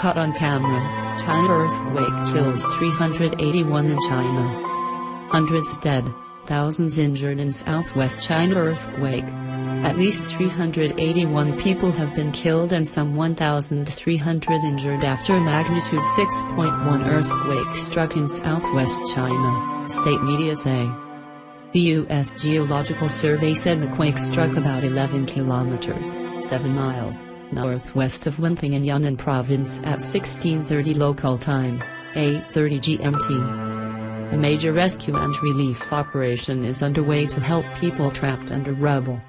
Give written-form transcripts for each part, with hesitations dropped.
Caught on camera, China earthquake kills 381 in China. Hundreds dead, thousands injured in southwest China earthquake. At least 381 people have been killed and some 1,300 injured after a magnitude 6.1 earthquake struck in southwest China, state media say. The US Geological Survey said the quake struck about 11 kilometers, 7 miles, northwest of Wenping in Yunnan province at 16:30 local time, 8:30 GMT. A major rescue and relief operation is underway to help people trapped under rubble.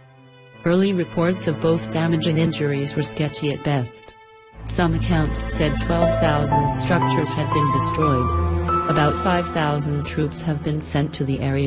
Early reports of both damage and injuries were sketchy at best. Some accounts said 12,000 structures had been destroyed. About 5,000 troops have been sent to the area.